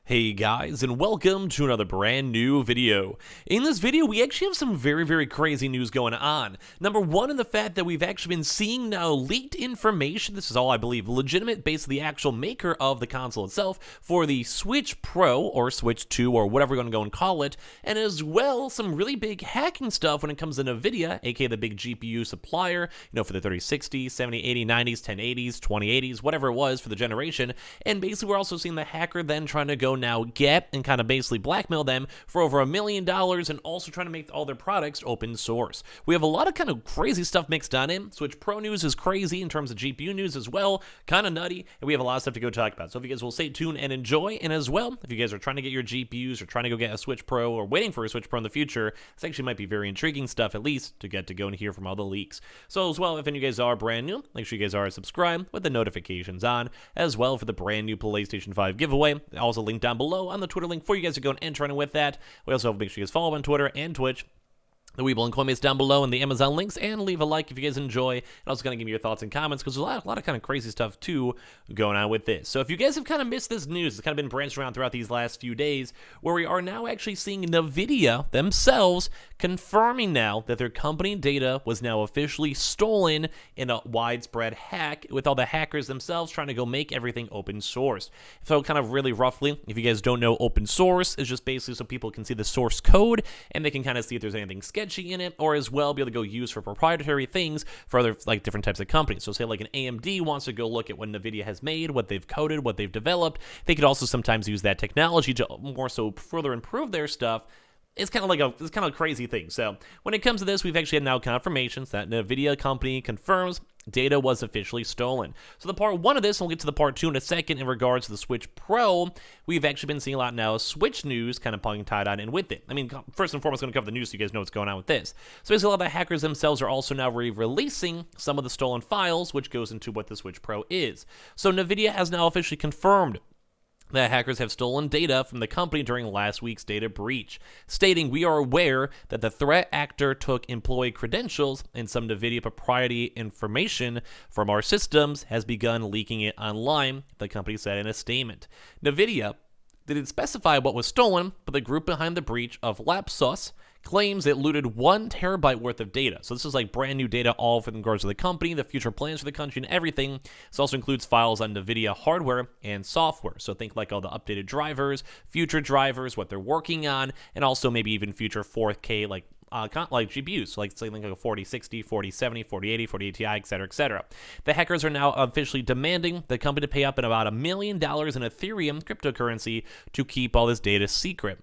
Hey guys, and welcome to another brand new video. In this video, we actually have some very crazy news going on. Number one, in the fact that we've actually been seeing now leaked information, this is all I believe legitimate, based on the actual maker of the console itself, for the Switch Pro, or Switch 2, or whatever we're going to go and call it, and as well, some really big hacking stuff when it comes to NVIDIA, aka the big GPU supplier, for the 3060s, 7080, 90s, 1080s, 2080s, whatever it was for the generation, and basically we're also seeing the hacker then trying to go now get and kind of basically blackmail them for over $1 million and also trying to make all their products open source. We have a lot of kind of crazy stuff mixed on in. Switch Pro news is crazy in terms of GPU news as well, kind of nutty, and we have a lot of stuff to go talk about. So if you guys will stay tuned and enjoy, and as well, if you guys are trying to get your GPUs or trying to go get a Switch Pro or waiting for a Switch Pro in the future, this actually might be very intriguing stuff, at least, to get to go and hear from all the leaks. So as well, if any of you guys are brand new, make sure you guys are subscribed with the notifications on, as well for the brand new PlayStation 5 giveaway. Also link down below on the Twitter link for you guys to go and enter in with that. We also have to make sure you guys follow on Twitter and Twitch. The Weeble and Coinbase down below and the Amazon links, and leave a like if you guys enjoy. And also kind of give me your thoughts and comments, because there's a lot of kind of crazy stuff too going on with this. So if you guys have kind of missed this news, it's kind of been branched around throughout these last few days, where we are now actually seeing NVIDIA themselves confirming now that their company data was now officially stolen in a widespread hack, with all the hackers themselves trying to go make everything open source. So kind of really roughly, if you guys don't know, open source is just basically so people can see the source code and they can kind of see if there's anything sketchy in it, or as well be able to go use for proprietary things for other different types of companies. So say like an AMD wants to go look at what NVIDIA has made, what they've coded, what they've developed. They could also sometimes use that technology to more so further improve their stuff. It's kind of a crazy thing. So when it comes to this, we've actually had now confirmations that NVIDIA company confirms data was officially stolen. So the part one of this, and we'll get to the part two in a second in regards to the Switch Pro, we've actually been seeing a lot now Switch news kind of pulling tied on in with it. I mean, first and foremost, I'm going to cover the news so you guys know what's going on with this. So basically, a lot of the hackers themselves are also now releasing some of the stolen files, which goes into what the Switch Pro is. So NVIDIA has now officially confirmed that hackers have stolen data from the company during last week's data breach, stating, "We are aware that the threat actor took employee credentials and some NVIDIA proprietary information from our systems, has begun leaking it online," the company said in a statement. NVIDIA didn't specify what was stolen, but the group behind the breach of Lapsus claims it looted 1 terabyte worth of data. So this is like brand new data, all for the regards to the company, the future plans for the country, and everything. This also includes files on NVIDIA hardware and software. So think like all the updated drivers, future drivers, what they're working on, and also maybe even future 4K like GPUs, so like something like a 4060, 4070, 4080, 4080 Ti, etc. The hackers are now officially demanding the company to pay up in about $1 million in Ethereum cryptocurrency to keep all this data secret.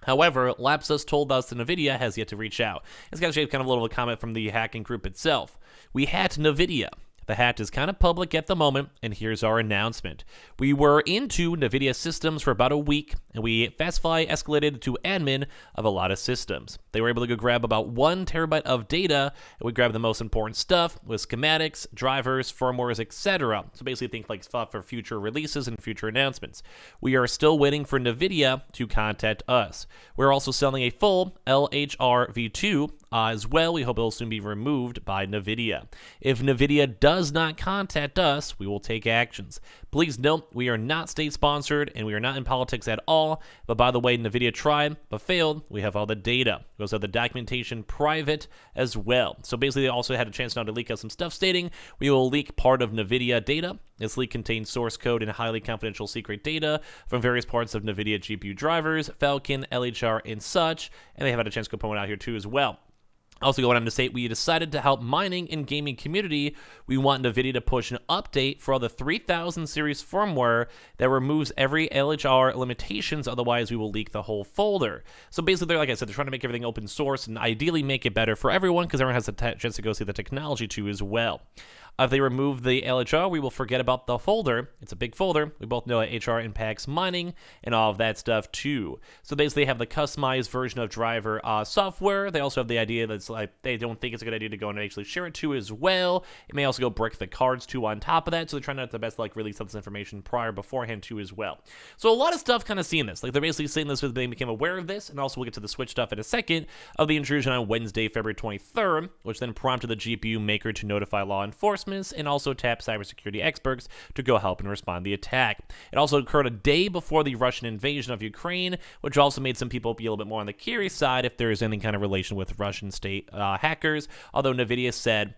However, Lapsus told us that NVIDIA has yet to reach out. It's got kind of a little comment from the hacking group itself. "We hacked NVIDIA. The hack is kind of public at the moment, and here's our announcement. We were into NVIDIA systems for about a week, and we fastly escalated to admin of a lot of systems. They were able to go grab about 1 terabyte of data, and we grabbed the most important stuff with schematics, drivers, firmwares, etc. So basically think like stuff for future releases and future announcements. We are still waiting for NVIDIA to contact us. We're also selling a full LHR V2 as well. We hope it will soon be removed by NVIDIA. If NVIDIA does not contact us, we will take actions. Please note, we are not state-sponsored, and we are not in politics at all. But by the way, NVIDIA tried, but failed. We have all the data. We also have the documentation private as well." So basically, they also had a chance now to leak out some stuff stating, "We will leak part of NVIDIA data. This leak contains source code and highly confidential secret data from various parts of NVIDIA GPU drivers, Falcon, LHR, and such." And they have had a chance to point out here too as well. Also going on to say, "We decided to help mining and gaming community. We want NVIDIA to push an update for all the 3000 series firmware that removes every LHR limitations, otherwise we will leak the whole folder." So basically, they're, like I said, they're trying to make everything open source and ideally make it better for everyone, because everyone has a chance to go see the technology too as well. If they remove the LHR, we will forget about the folder. It's a big folder. We both know that HR impacts mining and all of that stuff too. So basically, they have the customized version of driver software. They also have the idea that it's like they don't think it's a good idea to go and actually share it too as well. It may also go brick the cards too on top of that. So they're trying to the best release this information beforehand too as well. So a lot of stuff kind of seeing this. Like they're basically saying this, they became aware of this, and also we'll get to the Switch stuff in a second, of the intrusion on Wednesday, February 23rd, which then prompted the GPU maker to notify law enforcement reinforcements and also tapped cybersecurity experts to go help and respond to the attack. It also occurred a day before the Russian invasion of Ukraine, which also made some people be a little bit more on the curious side if there is any kind of relation with Russian state hackers, although NVIDIA said,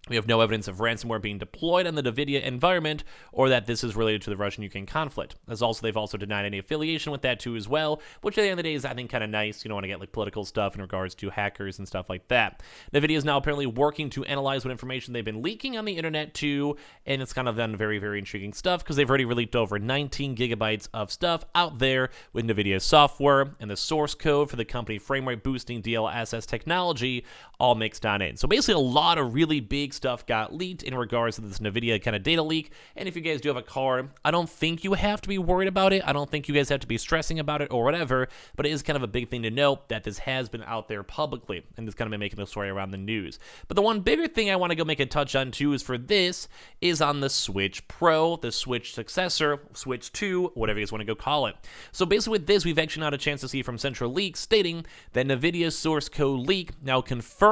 we have no evidence of ransomware being deployed on the NVIDIA environment or that this is related to the Russian-Ukraine conflict. They've also denied any affiliation with that too as well, which at the end of the day is, I think, kind of nice. You don't want to get like political stuff in regards to hackers and stuff like that. NVIDIA is now apparently working to analyze what information they've been leaking on the internet too, and it's kind of done very, very intriguing stuff because they've already leaked over 19 gigabytes of stuff out there with NVIDIA software and the source code for the company frame rate boosting DLSS technology all mixed on in. So basically a lot of really big stuff got leaked in regards to this NVIDIA kind of data leak. And if you guys do have a card, I don't think you have to be worried about it. I don't think you guys have to be stressing about it or whatever, but it is kind of a big thing to note that this has been out there publicly and it's kind of been making the story around the news. But the one bigger thing I want to go make a touch on too is for this is on the Switch Pro, the Switch successor, Switch 2, whatever you guys want to go call it. So basically with this, we've actually had a chance to see from Central Leaks stating that NVIDIA's source code leak now confirms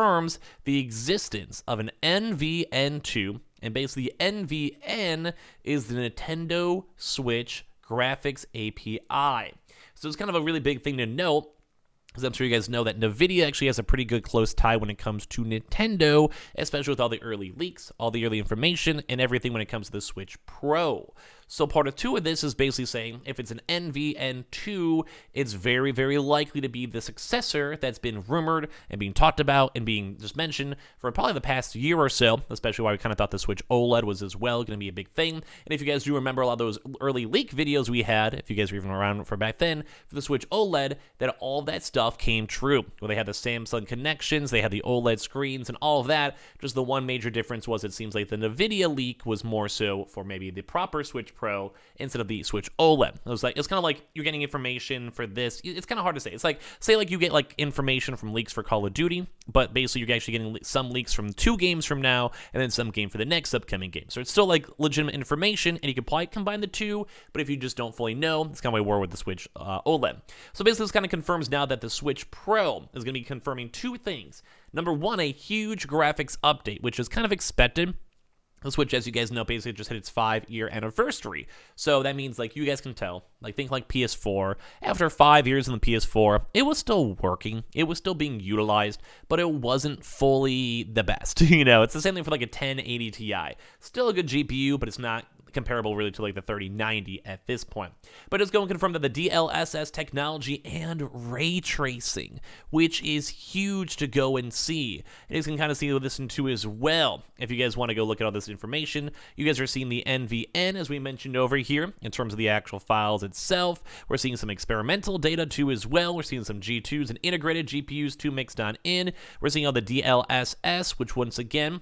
the existence of an NVN2, and basically NVN is the Nintendo Switch Graphics API. So it's kind of a really big thing to note, because I'm sure you guys know that NVIDIA actually has a pretty good close tie when it comes to Nintendo, especially with all the early leaks, all the early information, and everything when it comes to the Switch Pro. So part of 2 of this is basically saying if it's an NVN2, it's very, very likely to be the successor that's been rumored and being talked about and being just mentioned for probably the past year or so, especially why we kind of thought the Switch OLED was as well going to be a big thing. And if you guys do remember a lot of those early leak videos we had, if you guys were even around for back then, for the Switch OLED, that all that stuff came true. Where they had the Samsung connections, they had the OLED screens and all of that. Just the one major difference was it seems like the NVIDIA leak was more so for maybe the proper Switch Pro instead of the Switch OLED. It's kind of like you're getting information for this. It's kind of hard to say. It's like, say like you get like information from leaks for Call of Duty, but basically you're actually getting some leaks from 2 games from now and then some game for the next upcoming game. So it's still like legitimate information and you can probably combine the 2, but if you just don't fully know, it's kind of why we're with the Switch OLED. So basically this kind of confirms now that the Switch Pro is going to be confirming 2 things. Number 1, a huge graphics update, which is kind of expected. The Switch, as you guys know, basically just hit its 5-year anniversary. So that means, like, you guys can tell, like, think like PS4. After 5 years in the PS4, it was still working. It was still being utilized, but it wasn't fully the best. It's the same thing for, like, a 1080 Ti. Still a good GPU, but it's not comparable really to like the 3090 at this point. But it's going to confirm that the DLSS technology and ray tracing, which is huge to go and see. And you can kind of see this into as well. If you guys want to go look at all this information, you guys are seeing the NVN as we mentioned over here in terms of the actual files itself. We're seeing some experimental data too as well. We're seeing some G2s and integrated GPUs too mixed on in. We're seeing all the DLSS, which once again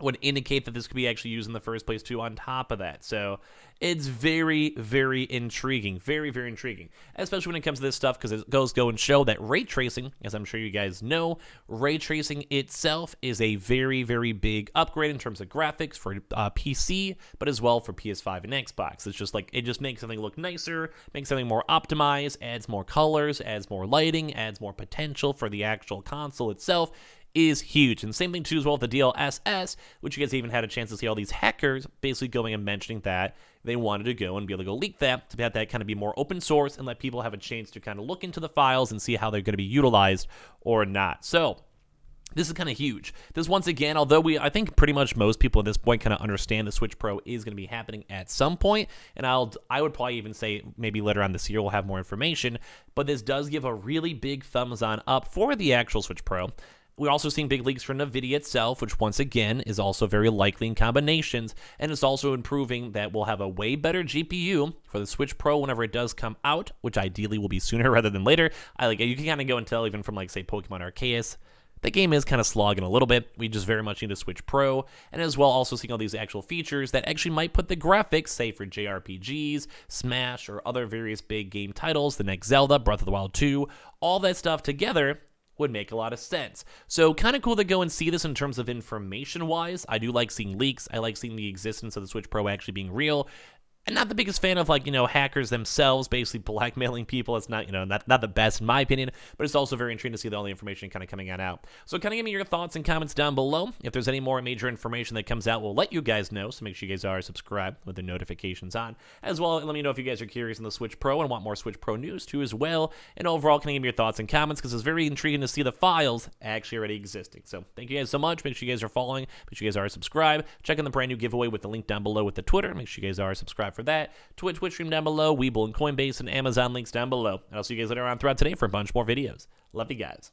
would indicate that this could be actually used in the first place too on top of that. So it's very, very intriguing. Very, very intriguing. Especially when it comes to this stuff, because it goes and show that ray tracing, as I'm sure you guys know, ray tracing itself is a very, very big upgrade in terms of graphics for PC, but as well for PS5 and Xbox. It's just like, it just makes something look nicer, makes something more optimized, adds more colors, adds more lighting, adds more potential for the actual console itself. Is huge. And same thing too as well with the DLSS, which you guys even had a chance to see all these hackers basically going and mentioning that they wanted to go and be able to go leak that, to have that kind of be more open source and let people have a chance to kind of look into the files and see how they're going to be utilized or not. So this is kind of huge. This, once again, although I think pretty much most people at this point kind of understand the Switch Pro is going to be happening at some point, and I would probably even say maybe later on this year we'll have more information, but this does give a really big thumbs on up for the actual Switch Pro. We're also seeing big leaks for NVIDIA itself, which once again is also very likely in combinations, and it's also improving that we'll have a way better GPU for the Switch Pro whenever it does come out, which ideally will be sooner rather than later. You can kind of go and tell even from like say Pokemon Arceus, the game is kind of slogging a little bit. We just very much need a Switch Pro, and as well also seeing all these actual features that actually might put the graphics, say for JRPGs, Smash, or other various big game titles, the next Zelda, Breath of the Wild 2, all that stuff together would make a lot of sense. So kind of cool to go and see this in terms of information-wise. I do like seeing leaks. I like seeing the existence of the Switch Pro actually being real. I'm not the biggest fan of, like, hackers themselves basically blackmailing people. It's not, not the best in my opinion, but it's also very intriguing to see all the information kind of coming on out. So kind of give me your thoughts and comments down below. If there's any more major information that comes out, we'll let you guys know. So make sure you guys are subscribed with the notifications on. As well, let me know if you guys are curious on the Switch Pro and want more Switch Pro news too as well. And overall, kind of give me your thoughts and comments because it's very intriguing to see the files actually already existing. So thank you guys so much. Make sure you guys are following. Make sure you guys are subscribed. Check in the brand new giveaway with the link down below with the Twitter. Make sure you guys are subscribed for that. Twitch stream down below, Webull and Coinbase and Amazon links down below. And I'll see you guys later on throughout today for a bunch more videos. Love you guys.